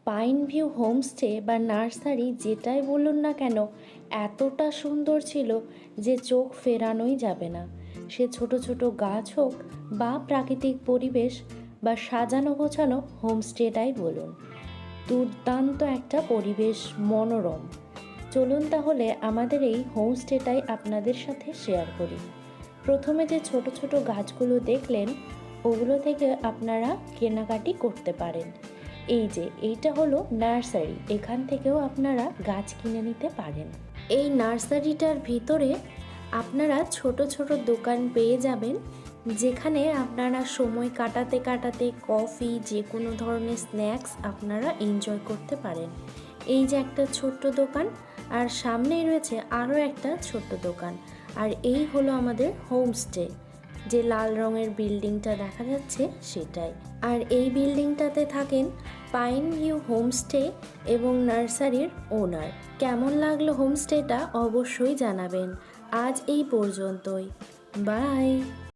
Pine view homestay বা nursery যেটাই বলুন না কেন, এতটা সুন্দর ছিল যে চোখ ফেরানোই যাবে না। সে ছোট ছোট গাছ হোক বা প্রাকৃতিক পরিবেশ বা সাজানো গোছানো হোমস্টেটাই বলুন, দুর্দান্ত একটা পরিবেশ, মনোরম। চলুন তাহলে আমাদের এই হোমস্টেটাই আপনাদের সাথে শেয়ার করি। প্রথমে যে ছোট ছোট গাছগুলো দেখলেন, ওগুলো থেকে আপনারা কেনাকাটি করতে পারেন। এই যে এইটা হলো নার্সারি, এখান থেকেও আপনারা গাছ কিনে নিতে পারেন। এই নার্সারিটার ভিতরে আপনারা ছোট ছোট দোকান পেয়ে যাবেন, যেখানে আপনারা সময় কাটাতে কাটাতে কফি, যে কোনো ধরনের স্ন্যাক্স আপনারা এনজয় করতে পারেন। এই যে একটা ছোট্ট দোকান, আর সামনেই রয়েছে আরও একটা ছোট্ট দোকান। আর এই হলো আমাদের হোমস্টে, যে লাল রঙের বিল্ডিংটা দেখা যাচ্ছে সেটাই। আর এই বিল্ডিংটাতে থাকেন পাইন ভিউ হোমস্টে এবং নার্সারির ওনার। কেমন লাগলো হোমস্টেটা অবশ্যই জানাবেন। আজ এই পর্যন্তই, বাই।